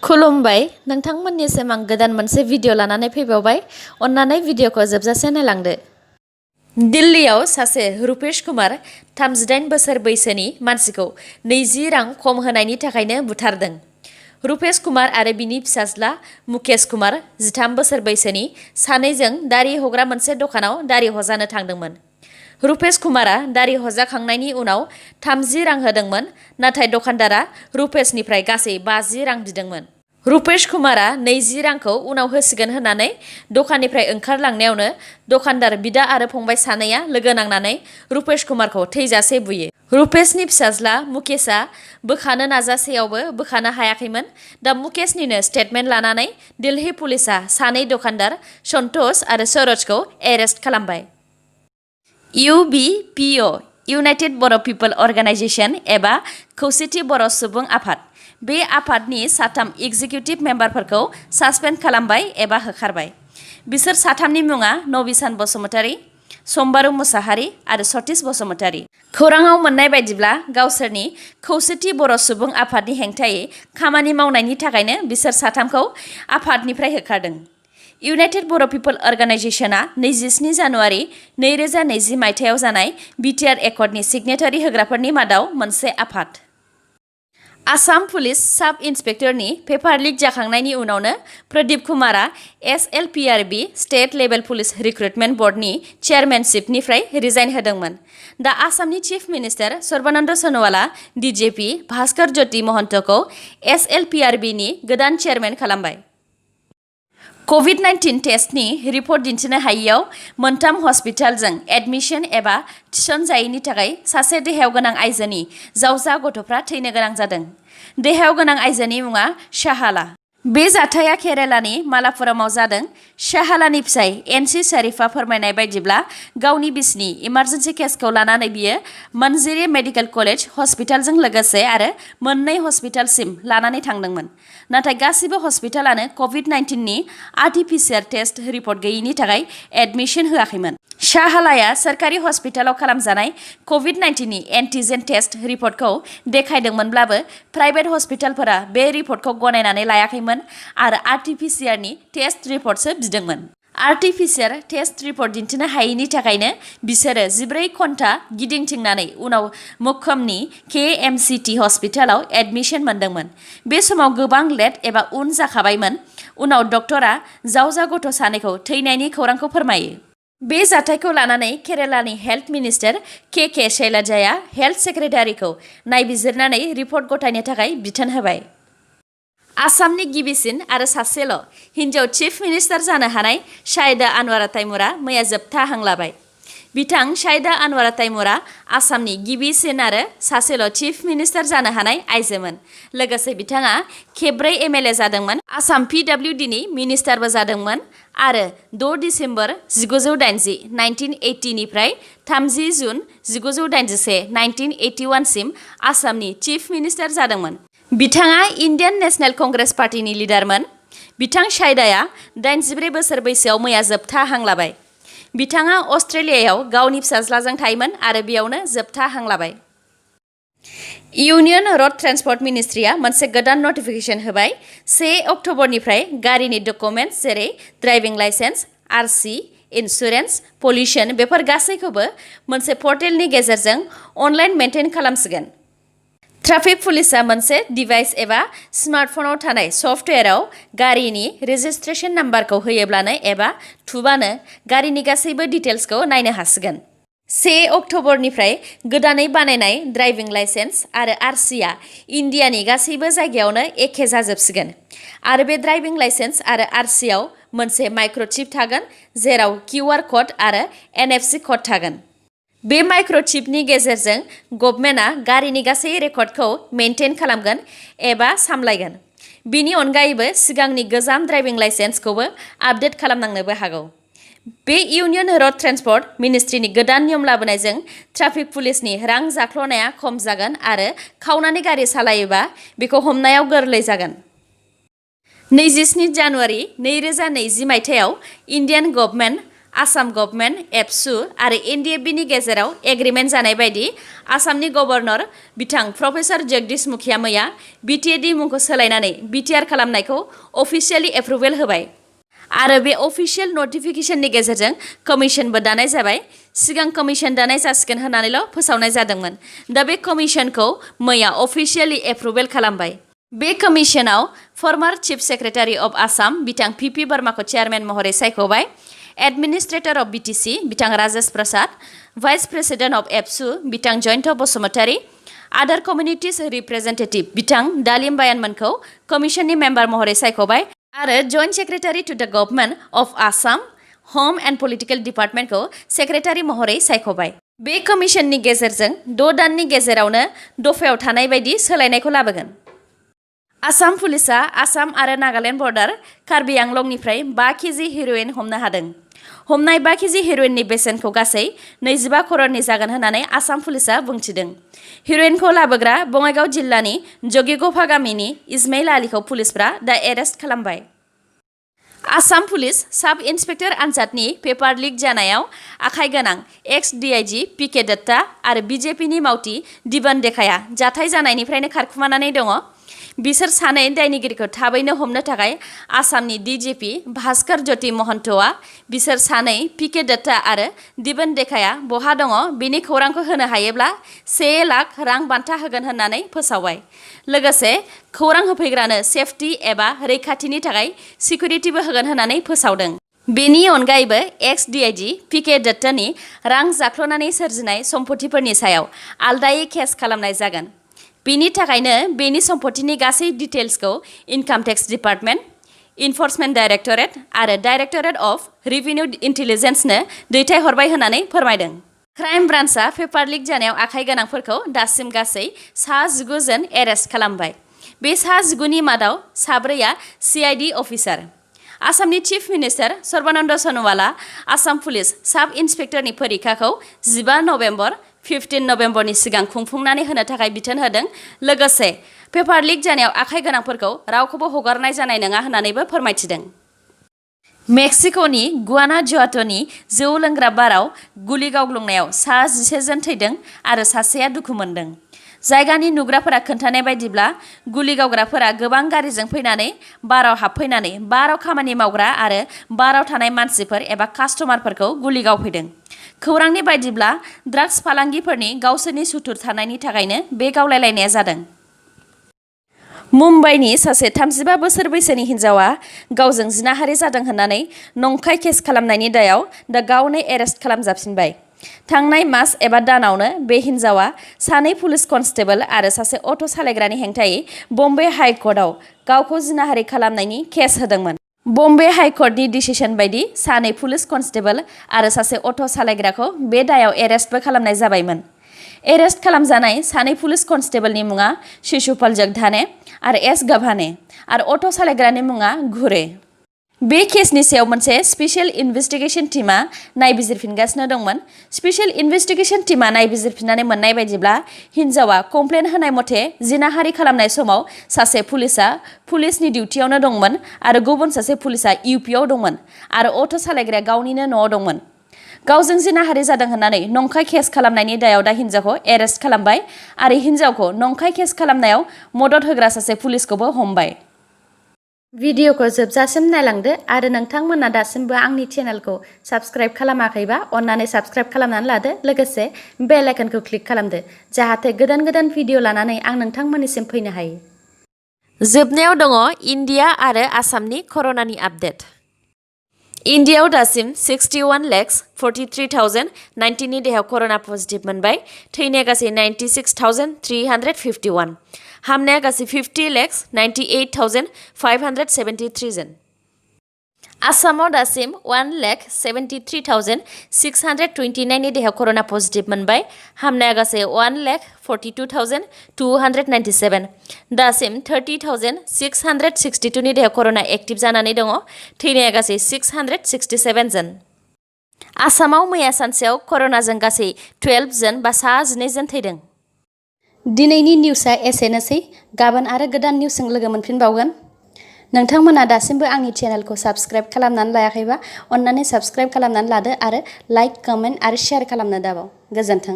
खुलुमबाय नोंथांमोननिसिम आं गोदान मोनसे भिडिअ लानानै फैबावबाय अन्नानै भिडिअखौ जोबजासे नायलांदो। दिल्लीयाव सासे रुपेश कुमार 38 बोसोर बैसोनि मानसिखौ 20 रां खम होनायनि थाखायनो बुथारदों। रुपेश कुमार आरो बिनि फिसाज्ला मुकेश कुमार 13 बोसोर बैसोनि सानैजों दारि हग्रा मोनसे दखानाव दारि हजानो थांदोंमोन। रुपेश कुमारा दारि हजाखांनायनि उनाव 30 रां होदोंमोन, नाथाय दखानदारा रुपेशनिफ्राय गासै 50 रां बिदोंमोन। रुपेश कुमारा 20 रांखौ उनाव होसिगोन होननानै दखाननिफ्राय ओंखारलांनायावनो दखानदार बिदा आरो फंबाय सानैया लोगो नांनानै रुपेश कुमारखौ थैजासे बुयो। रुपेशनि फिसाज्ला मुकेशआ बोखानो नाजासेयावबो बोखानो हायाखैमोन। दा मुकेशनिनो स्टेटमेन्ट लानानै दिल्ली पुलिसआ सानै दखानदार सन्तोष आरो सरोजखौ एरेस्ट खालामबाय। UBPO इउनाइटेड बर' पिपल अर्गानाइजेशन एबा खौसेथि बर' सुबुं आफाद, बे आफादनि 3 एग्जिकिउटिभ मेम्बारफोरखौ सासपेन्ड खालामबाय एबा होखारबाय। बिसोर 3नि मुङा नबिसान बसुमतारी, सम्बारू मुसाहारि आरो सतीश बसुमतारी। खौराङाव मोननाय बायदिब्ला गावसोरनि खौसेथि बर' सुबुं आफादनि हेंथायै खामानि मावनायनि थाखायनो बिसोर 3खौ आफादनिफ्राय होखारदों। इउनाइटेड बर' पिपल अर्गानाइजेशनआ 27 जानुवारि 2020 मायथाइयाव जानाय बिटिआर एकर्डनि सिगनेटारि होग्राफोरनि मादाव मोनसे आफाद। Assam police sub इन्सपेक्टरनि paper leak जाखांनायनि उनावनो प्रदीप कुमारा SLPRB state level police recruitment बर्डनि चेयारमेनशिपनिफ्राय रिजाइन होदोंमोन। दा आसामनि चिफ मिनिस्टार सर्बानन्द सनोवालआ DGP भास्कर ज्योति महन्तखौ SLPRBनि गोदान चेयारमेन खालामबाय। COVID-19 टेस्टनि रिपर्ट दिन्थिनो हायैयाव 3 हस्पिटालजों एडमिशन एबा थिसनजायैनि थाखाय सासे देहायाव गोनां आइजोनि जावजा गथ'फ्रा थैनो गोनां जादों। देहायाव गोनां आइजोनि मुङा शाहाला। बे जाथाया केरालानि मालापुरामाव जादों। शाहालानि फिसाय NC शरीफआ फोरमायनाय बायदिब्ला गावनि बिसिनि इमारजेन्सि केसखौ लानानै बियो मन्जिरी मेडिकेल कलेज हस्पिटालजों लोगोसे आरो 2 हस्पिटालसिम लानानै थांदोंमोन। नाथाय गासिबो हस्पिटालानो COVID-19नि RT-PCR टेस्ट रिपर्ट गैयैनि थाखाय एडमिशन होआखैमोन। शाहालाया सोरखारि हस्पिटालाव खालामजानाय COVID-19नि एन्टिजेन टेस्ट रिपर्टखौ देखायदोंमोनब्लाबो प्राइभेट हस्पिटालफोरा बे रिपर्टखौ गनायनानै लायाखैमोन आरो RT-PCRनि टेस्ट रिपर्टसो बिदोंमोन। RT-PCR टेस्ट रिपर्ट दिन्थिनो हायैनि थाखायनो बिसोरो 14 घन्टा गिदिंथिंनानै उनाव मक्कमनि KMCT हस्पिटालाव एडमिशन मोनदोंमोन। बे समाव गोबां लेट एबा उन जाखाबायमोन। उनाव डक्टरा जावजा गथ' सानैखौ थैनायनि खौरांखौ फोरमायो। बे जाथायखौ लानानै केरालानि हेल्थ मिनिस्टार KK शैलजाया हेल्थ सेक्रेटारिखौ नायबिजिरनानै रिपर्ट गथायनो थाखाय बिथोन होबाय। आसामनि गिबिसिन आरो सासेल' हिन्जाव चिफ मिनिस्टार जानो हानाय शाहिदा आनवारा तैमुरा मैया जोबथा हां लाबाय। बिथां शाहिदा आनवारा तैमुरा आसामनि गिबिसिन आरो सासेल' चिफ मिनिस्टार जानो हानाय आइजोमोन। लोगोसे बिथाङा खेबब्रै MLA जादोंमोन, आसाम PWDनि मिनिस्टारबो जादोंमोन आरो 6 दिसेम्बर 1980 निफ्राय 30 जुन 1981 1981 आसामनि चिफ मिनिस्टार जादोंमोन। बिथाङा इन्डियान नेशनेल कंग्रेस पार्टीनि लिडारमोन। बिथां शाहिदाया 84 बोसोर बैसोआव मैया जोबथा हां लाबाय। बिथाङा अस्ट्रेलियायाव गावनि फिसाज्लाजों थायोमोन आरो बेयावनो जोबथा हां लाबाय। इउनियन र'ड ट्रेन्सपर्ट मिनिस्ट्रिया मोनसे गोदान नटिफिकेशन होबाय। 1 अक्ट'बरनिफ्राय गारिनि डकुमेन्ट्स जेरै driving licence, RC, insurance, pollution बेफोर गासैखौबो मोनसे पर्टेलनि गेजेरजों अनलाइन मेनटेन खालामसिगोन। ट्राफिक पुलिसआ मोनसे डिभाइस एबा स्मार्टफनाव थानाय सफ्टवेयाराव गारिनि रेजिस्ट्रेशन नाम्बारखौ होयोब्लानो एबा थुबानो गारिनि गासैबो डिटेल्सखौ नायनो हासिगोन। 1 अक्ट'बरनिफ्राय गोदानै बानायनाय ड्राइभिं लाइसेन्स आरो RCआ इन्डियानि गासैबो जायगायावनो एखे जाजोबसिगोन आरो बे ड्राइभिं लाइसेन्स आरो RCआव मोनसे माइक्र'चिप थागोन जेराव QR क'ड आरो NFC क'ड थागोन। बे माइक्र'चिपनि गेजेरजों गभर्नमेन्टआ गारिनि गासै रेकर्डखौ मेनटेन खालामगोन एबा सामलायगोन। बिनि अनगायैबो सिगांनि गोजाम ड्राइभिं लाइसेन्सखौबो आपडेट खालामनांनोबो हागौ। बे इउनियन र'ड ट्रेन्सपर्ट मिनिस्ट्रिनि गोदान नियम लाबोनायजों ट्राफिक पुलिसनि रां जाख्ल'नाया खम जागोन आरो खावनानै गारि सालायोबा बेखौ हमनायाव गोरलै जागोन। 27 जानुवारि 2020 मायथाइयाव इन्डियान गभर्नमेन्ट आसाम गभर्नमेन्ट एबसु आरो एनडिएफबिनि गेजेराव एग्रिमेन्ट जानाय बायदि आसामनि गभर्नर बिथां प्रफेसर जगदीश मुखिया मैया बिटिएडि मुंखौ सोलायनानै बिटिआर खालामनायखौ अफिसियेलि एप्रुभेल होबाय आरो बे अफिसियेल नटिफिकेशननि गेजेरजों कमिसनबो दानाय जाबाय सिगां कमिसन दानाय जासिगोन होननानैल' फोसावनाय जादोंमोन दा बे कमिसनखौ मैया अफिसियेलि एप्रुभेल खालामबाय बे कमिसनाव former chief secretary of Assam बिथां पिपि बर्माखौ चेयारमेन महरै सायख'बाय एडमिनिस्ट्रेटर अफ बिटिसि बिथां राजेश प्रसाद भाइस प्रेसिडेन्ट अफ एबसु बिथां जयन्त बसुमतारी आदार कमिउनिटिज रिप्रेजेन्टेटिभ बिथां दालिम बायानमोनखौ कमिसननि मेम्बार महरै सायख'बाय आरो जइन्ट सेक्रेटारि टु द government of Assam home and political डिपार्टमेन्टखौ secretary महरै सायख'बाय बे कमिसननि गेजेरजों 6 दाननि गेजेरावनो दफायाव थानाय बायदि सोलायनायखौ लाबोगोन आसाम पुलिसा आसाम आरो नागालेण्ड बर्डार कार्बि आंलंनिफ्राय 5 केजि हेर'इन हमनो हादों हमनाय 5 केजि हेर'इननि बेसेनखौ गासै 25 करोड़नि जागोन होननानै आसाम पुलिसा बुंथिदों हेर'इनखौ लाबोग्रा बङाइगाव जिल्लानि जगिगफा गामिनि इस्माइल आलीखौ पुलिसफ्रा दा एरेस्ट खालामबाय आसाम पुलिस साब इन्सपेक्टर आनजादनि पेपार लिक जानायाव आखाइ गोनां एक्स डिआइजि पिके दत्ता आरो बिजेपिनि मावथि दिबन देखाया जाथाय जानायनिफ्रायनो खारखुमानानै दङ बिसोर सानै दायनिगिरिखौ थाबैनो हमनो थाखाय आसामनि डिजिपि भास्कर ज्योति महन्तआ बिसोर सानै पिके दत्ता आरो दिबन देखाया बहा दङ बेनि खौरांखौ होनो हायोब्ला 1 लाख रां बान्था होगोन होननानै फोसावबाय लोगोसे खौरां होफैग्रानो सेफटि एबा रैखाथिनि थाखाय सिकिउरिटिबो होगोन होननानै फोसावदों बेनि अनगायैबो एक्स डिआइजि पिके दत्तानि रां जाख्ल'नानै सोरजिनाय सम्पथिफोरनि सायाव आलदायै केस खालामनाय जागोन बेनि थाखायनो बेनि सम्पथिनि गासै डिटेल्सखौ इनकाम टेक्स डिपार्टमेन्ट इनफर्समेन्ट डाइरेक्टरेट आरो डाइरेक्टरेट अफ रेभिनिउ इन्टेलिजेन्सनो दैथायहरबाय होननानै फोरमायदों क्राइम ब्रान्चआ पेपार लिक जानायाव आखाइ गोनांफोरखौ दासिम गासै 19 जन एरेस्ट खालामबाय बे 19नि मादाव 4आ सिआइडि अफिसार आसामनि चिफ मिनिस्टार सर्बानन्द सन'वालआ आसाम पुलिस साब इन्सपेक्टरनि परीक्षाखौ 15 नभेम्बर 15 नभेम्बरनि सिगां खुंफुंनानै होनो थाखाय बिथोन होदों लोगोसे पेपार लिक जानायाव आखाइ गोनांफोरखौ रावखौबो हगारनाय जानाय नङा होननानैबो फोरमायथिदों मेक्सिक'नि गुआनाजुआट'नि जौ लोंग्रा बाराव गुलि गावग्लुंनायाव 11 जन थैदों आरो सासेया दुखु मोनदों जायगानि नुग्राफोरा खोन्थानाय बायदिब्ला गुलि गावग्राफोरा गोबां गारिजों फैनानै बाराव हाबफैनानै बाराव खामानि मावग्रा आरो बाराव थानाय मानसिफोर एबा कास्टमारफोरखौ गुलि गावफैदों खौरांनि बायदिब्ला ड्राग्स फालांगिफोरनि गावसोरनि सुथुर थानायनि थाखायनो बे गावलायलायनाया जादों मुम्बाइनि सासे 35 बोसोर बैसोनि हिन्जावा गावजों जिनाहारि जादों होननानै नंखाय केस खालामनायनि दायाव दा गावनो एरेस्ट खालामजाफिनबाय थांनाय मास एबा दानावनो बे हिन्जावा सानै पुलिस कनस्टेबल आरो सासे अट' सालायग्रानि हेंथायै बम्बे हाइ कर्टआव गावखौ जिनाहारि खालामनायनि केस होदोंमोन बम्बे हाइ कर्टनि डिसिसन बायदि सानै पुलिस कनस्टेबल आरो सासे अट' सालायग्राखौ बे दायाव एरेस्टबो खालामनाय जाबायमोन एरेस्ट खालामजानाय सानै पुलिस कनस्टेबलनि मुङा शिशुपाल जगधाने आरो एस गभाने आरो अट' सालायग्रानि मुङा घुरे बे केसनि सायाव मोनसे स्पेशल इनभेस्टिगेशन टीमा नायबिजिरफिनगासिनो दंमोन स्पेशल इनभेस्टिगेशन टीमा नायबिजिरफिननानै मोननाय बायदिब्ला हिन्जावा कमप्लेन होनाय मथे जिनाहारि खालामनाय समाव सासे पुलिसा पुलिसनि डिउटियावनो दंमोन आरो गुबुन सासे पुलिसा इउपिआव दंमोन आरो अट' सालायग्राया गावनिनो न'आव दंमोन गावजों जिनाहारि जादों होननानै नंखाय केस खालामनायनि दायाव दा हिन्जावखौ एरेस्ट खालामबाय आरो हिन्जावखौ नंखाय केस खालामनायाव मदद होग्रा सासे पुलिसखौबो हमबाय भिडिअखौ जोबजासिम नायलांदो आरो नोंथांमोना दासिमबो आंनि चेनेलखौ साबस्क्राइब खालामाखैबा अन्नानै साबस्क्राइब खालामनानै लादो लोगोसे बेल आइकनखौ क्लिक खालामदो जाहाथे गोदान गोदान भिडिअ लानानै आं नोंथांमोननिसिम फैनो हायो जोबनायाव दङ इन्डिया आरो आसामनि कर'नानि आपडेट इन्डियायाव दासिम 61,43,019 नि देहायाव कर'ना पजिटिभ मोनबाय थैनाया गासै 96,351 हामनाया गासै 50,98,573 जन आसामाव दासिम 1,73,629 नि देहायाव कर'ना पजिटिभ मोनबाय हामनाया गासै 1,42,297 दासिम 30,662 नि देहायाव कर'ना एक्टिभ जानानै दङ थैनाया गासै 667 जन आसामाव मैया सानसेयाव कर'नाजों गासै 12 जन बा 12 जन थैदों दिनैनि निउसआ एसेनोसै गाबोन आरो गोदान निउसजों लोगो मोनफिनबावगोन नोंथांमोना दासिमबो आंनि चेनेलखौ साबस्क्राइब खालामनानै लायाखैबा अन्नानै साबस्क्राइब खालामनानै लादो आरो लाइक, कमेन्ट आरो शेयार खालामनो दाबाव। गोजोन्थों।